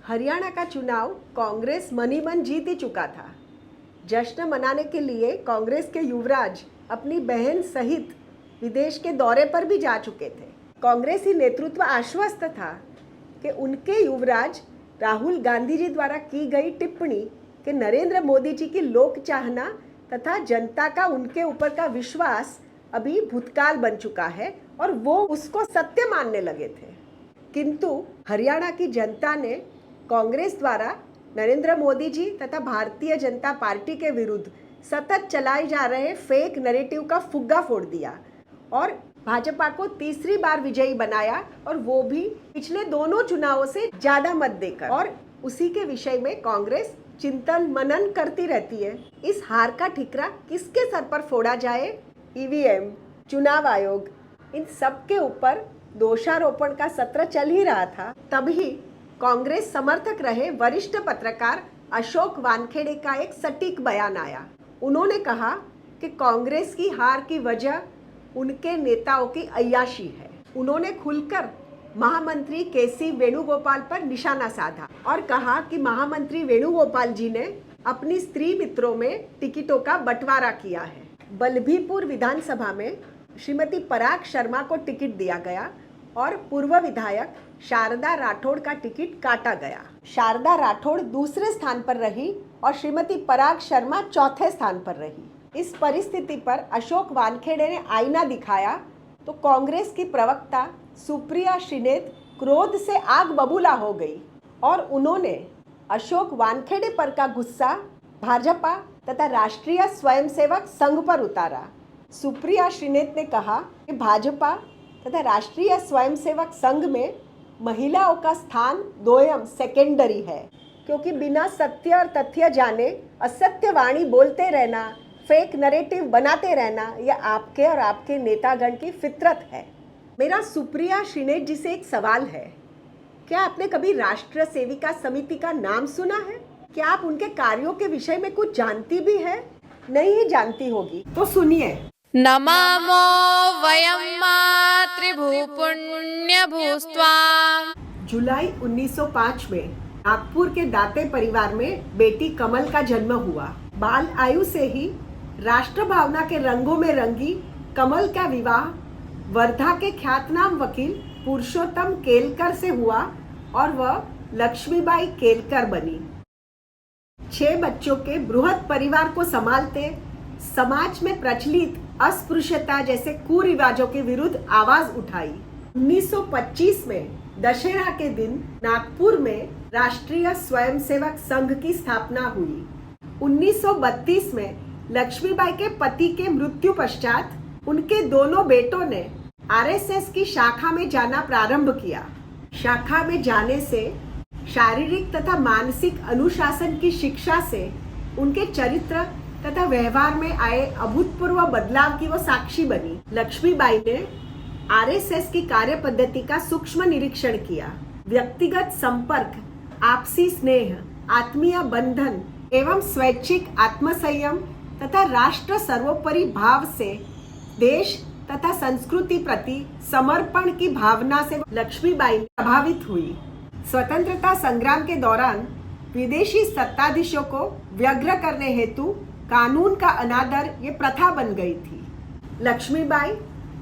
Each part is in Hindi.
हरियाणा का चुनाव कांग्रेस मनी मन जीत ही चुका था। जश्न मनाने के लिए कांग्रेस के युवराज अपनी बहन सहित विदेश के दौरे पर भी जा चुके थे। कांग्रेसी नेतृत्व आश्वस्त था कि उनके युवराज राहुल गांधी जी द्वारा की गई टिप्पणी कि नरेंद्र मोदी जी की लोक चाहना तथा जनता का उनके ऊपर का विश्वास अभी भूतकाल बन चुका है और वो उसको सत्य मानने लगे थे। किंतु हरियाणा की जनता ने कांग्रेस द्वारा नरेंद्र मोदी जी तथा भारतीय जनता पार्टी के विरुद्ध सतत चलाए जा रहे फेक नैरेटिव का फुग्गा फोड़ दिया और भाजपा को तीसरी बार विजयी बनाया, और वो भी पिछले दोनों चुनावों से ज़्यादा मत देकर। और उसी के विषय में कांग्रेस चिंतन मनन करती रहती है। इस हार का ठिकरा किसके सर पर फोड़ा जाए? ईवीएम, चुनाव आयोग, इन सब के ऊपर दोषारोपण का सत्र चल ही रहा था। तभी कांग्रेस समर्थक रहे वरिष्ठ पत्रकार अशोक वानखेड़े का एक सटीक बयान आया। उन्होंने कहा कि कांग्रेस की हार की वजह उनके नेताओं की अय्याशी है। उन्होंने खुलकर महामंत्री केसी वेणुगोपाल पर निशाना साधा और कहा कि महामंत्री वेणुगोपाल जी ने अपनी स्त्री मित्रों में टिकटों का बंटवारा किया है। बल्लभीपुर विधानसभा में श्रीमती पराग शर्मा को टिकट दिया गया और पूर्व विधायक शारदा राठौड़ का टिकट काटा गया। शारदा राठौड़ दूसरे स्थान पर रही और श्रीमती पराग शर्मा चौथे स्थान पर रही। इस परिस्थिति पर अशोक वानखेड़े ने आईना दिखाया तो कांग्रेस की प्रवक्ता सुप्रिया श्रीनेत क्रोध से आग बबूला हो गई और उन्होंने अशोक वानखेड़े पर का गुस्सा भाजपा तथा राष्ट्रीय स्वयंसेवक संघ पर उतारा। सुप्रिया श्रीनेत ने कहा कि भाजपा तथा राष्ट्रीय स्वयंसेवक संघ में महिलाओं का स्थान दोयम सेकेंडरी है, क्योंकि बिना सत्य और तथ्य जाने असत्य वाणी बोलते रहना, फेक नैरेटिव बनाते रहना, यह आपके और आपके नेतागण की फितरत है। मेरा सुप्रिया श्रीनेत जी से एक सवाल है, क्या आपने कभी राष्ट्र सेविका समिति का नाम सुना है? क्या आप उनके कार्यों के विषय में कुछ जानती भी है? नहीं ही जानती होगी तो सुनिए। नमामो वयं मातृभूपुण्यभूस्त्वाम्। जुलाई 1905 में नागपुर के दाते परिवार में बेटी कमल का जन्म हुआ। बाल आयु से ही राष्ट्र भावना के रंगों में रंगी कमल का विवाह वर्धा के ख्यातनाम वकील पुरुषोत्तम केलकर से हुआ और वह लक्ष्मीबाई केलकर बनी। 6 बच्चों के बृहद परिवार को संभालते समाज में प्रचलित अस्पृश्यता जैसे कुरिवाजों के विरुद्ध आवाज उठाई। 1925 में दशहरा के दिन नागपुर में राष्ट्रीय स्वयंसेवक संघ की स्थापना हुई। 1932 में लक्ष्मीबाई के पति के मृत्यु पश्चात उनके दोनों बेटों ने आरएसएस की शाखा में जाना प्रारंभ किया। शाखा में जाने से शारीरिक तथा मानसिक अनुशासन की शिक्षा से उनके चरित्र तथा व्यवहार में आए अभूतपूर्व बदलाव की वो साक्षी बनी। लक्ष्मीबाई ने आरएसएस की कार्य पद्धति का सूक्ष्म निरीक्षण किया। व्यक्तिगत संपर्क, आपसी स्नेह, आत्मीय बंधन एवं स्वैच्छिक आत्मसंयम तथा राष्ट्र सर्वोपरि भाव से देश तथा संस्कृति प्रति समर्पण की भावना से लक्ष्मीबाई प्रभावित हुई। स्वतंत्रता संग्राम के दौरान विदेशी सत्ताधीशों को व्यग्र करने हेतु कानून का अनादर ये प्रथा बन गई थी। लक्ष्मीबाई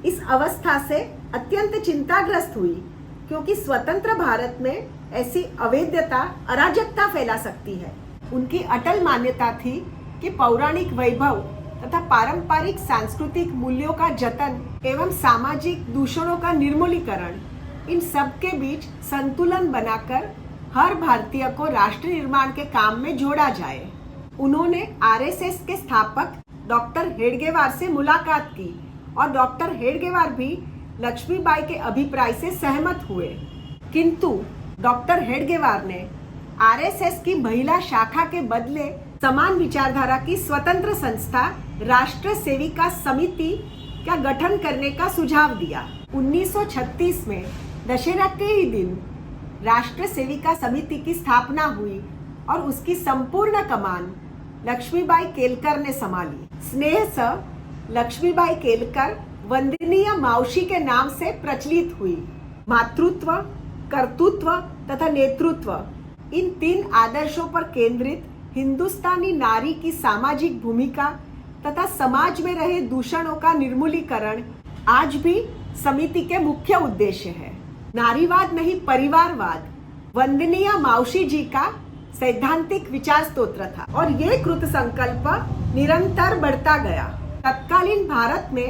इस अवस्था से अत्यंत चिंताग्रस्त हुई, क्योंकि स्वतंत्र भारत में ऐसी अवैधता, अराजकता फैला सकती है। उनकी अटल मान्यता थी कि पौराणिक वैभव तथा पारंपरिक सांस्कृतिक मूल्यों का जतन एवं सामाजिक दूषणों का निर्मूलीकरण, इन सब के बीच संतुलन बनाकर हर भारतीय को राष्ट्र निर्माण के काम में जोड़ा जाए। उन्होंने आरएसएस के स्थापक डॉक्टर हेडगेवार से मुलाकात की और डॉक्टर हेडगेवार भी लक्ष्मीबाई के अभिप्राय से सहमत हुए। किंतु डॉक्टर हेडगेवार ने आरएसएस की महिला शाखा के बदले समान विचारधारा की स्वतंत्र संस्था राष्ट्र सेविका समिति का गठन करने का सुझाव दिया। 1936 में दशहरा के ही दिन राष्ट्र सेविका समिति की स्थापना हुई और उसकी संपूर्ण कमान लक्ष्मीबाई केलकर ने संभाली। स्नेह से लक्ष्मीबाई केलकर वंदनीय मावशी के नाम से प्रचलित हुई। मातृत्व, कर्तृत्व तथा नेतृत्व इन 3 आदर्शों पर केंद्रित हिंदुस्तानी नारी की सामाजिक भूमिका तथा समाज में रहे दूषणों का निर्मूलीकरण आज भी समिति के मुख्य उद्देश्य है। नारीवाद नहीं परिवारवाद वंदनीय मावशी जी का सैद्धांतिक विचार स्तोत्र था और ये कृत संकल्प निरंतर बढ़ता गया। तत्कालीन भारत में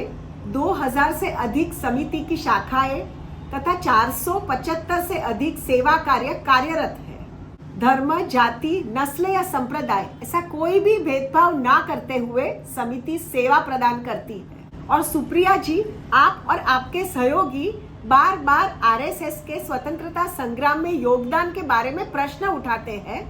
2000 से अधिक समिति की शाखाएं तथा 475 से अधिक सेवा कार्य कार्यरत है। धर्म, जाति, नस्ल या संप्रदाय ऐसा कोई भी भेदभाव ना करते हुए समिति सेवा प्रदान करती है। और सुप्रिया जी, आप और आपके सहयोगी बार बार आरएसएस के स्वतंत्रता संग्राम में योगदान के बारे में प्रश्न उठाते हैं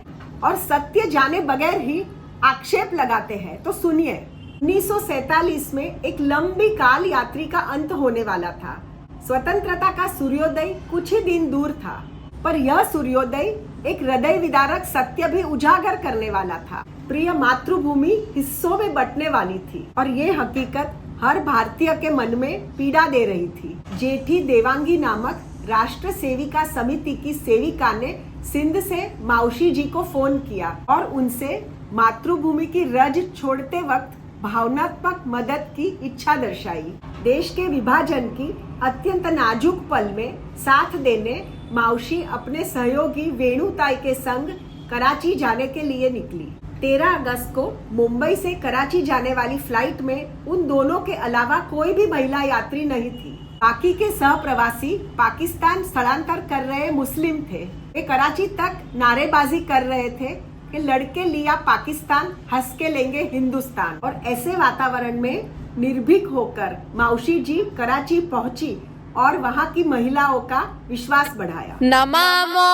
और सत्य जाने बगैर ही आक्षेप लगाते हैं। तो सुनिए, 1947 में एक लंबी काल यात्री का अंत होने वाला था। स्वतंत्रता का सूर्योदय कुछ ही दिन दूर था, पर यह सूर्योदय एक हृदय विदारक सत्य भी उजागर करने वाला था। प्रिय मातृभूमि हिस्सों में बंटने वाली थी और ये हकीकत हर भारतीय के मन में पीड़ा दे रही थी। जेठी देवांगी नामक राष्ट्र सेविका समिति की सेविका ने सिंध से मावशी जी को फोन किया और उनसे मातृभूमि की रज छोड़ते वक्त भावनात्मक मदद की इच्छा दर्शाई। देश के विभाजन की अत्यंत नाजुक पल में साथ देने मावशी अपने सहयोगी वेणुताई के संग कराची जाने के लिए निकली। 13 अगस्त को मुंबई से कराची जाने वाली फ्लाइट में उन दोनों के अलावा कोई भी महिला यात्री नहीं थी। बाकी के सहप्रवासी पाकिस्तान स्थलांतर कर रहे मुस्लिम थे। वे कराची तक नारेबाजी कर रहे थे कि लड़के लिया पाकिस्तान, हंस के लेंगे हिंदुस्तान। और ऐसे वातावरण में निर्भीक होकर मावशी जी कराची पहुंची और वहां की महिलाओं का विश्वास बढ़ाया। नमामो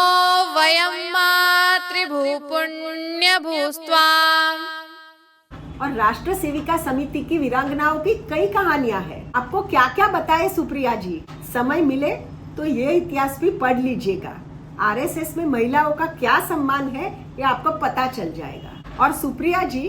वयं मातृभूपुण्यभूस्त्वाम्। और राष्ट्र सेविका समिति की वीरांगनाओं की कई कहानियां हैं। आपको क्या क्या बताए सुप्रिया जी, समय मिले तो ये इतिहास भी पढ़ लीजिएगा। आरएसएस में महिलाओं का क्या सम्मान है ये आपको पता चल जाएगा। और सुप्रिया जी,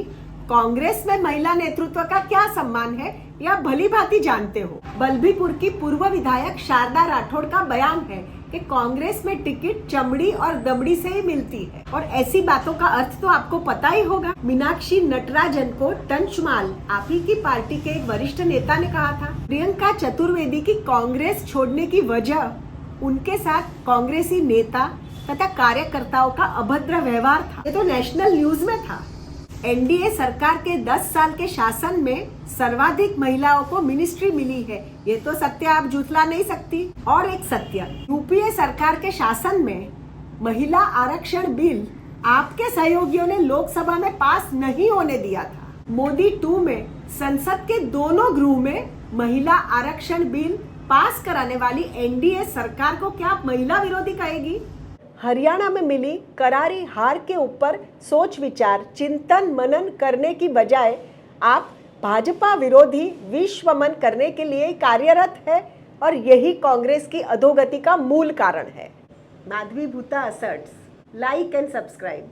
कांग्रेस में महिला नेतृत्व का क्या सम्मान है यह भली भांति जानते हो। बल्बीपुर की पूर्व विधायक शारदा राठौड़ का बयान है कि कांग्रेस में टिकट चमड़ी और दमड़ी से ही मिलती है और ऐसी बातों का अर्थ तो आपको पता ही होगा। मीनाक्षी नटराजन को टंचमाल आप ही की पार्टी के एक वरिष्ठ नेता ने कहा था। प्रियंका चतुर्वेदी की कांग्रेस छोड़ने की वजह उनके साथ कांग्रेसी नेता तथा कार्यकर्ताओं का अभद्र व्यवहार था। ये तो नेशनल न्यूज में था। एनडीए सरकार के 10 साल के शासन में सर्वाधिक महिलाओं को मिनिस्ट्री मिली है, ये तो सत्य आप झुठला नहीं सकती। और एक सत्य, यूपीए सरकार के शासन में महिला आरक्षण बिल आपके सहयोगियों ने लोकसभा में पास नहीं होने दिया था। मोदी 2 में संसद के दोनों गृह में महिला आरक्षण बिल पास कराने वाली एनडीए सरकार को क्या आप महिला विरोधी कहेगी? हरियाणा में मिली करारी हार के ऊपर सोच विचार चिंतन मनन करने की बजाय आप भाजपा विरोधी विश्वमन करने के लिए कार्यरत है और यही कांग्रेस की अधोगति का मूल कारण है। माधवी भूता असर्ट्स, लाइक एंड सब्सक्राइब।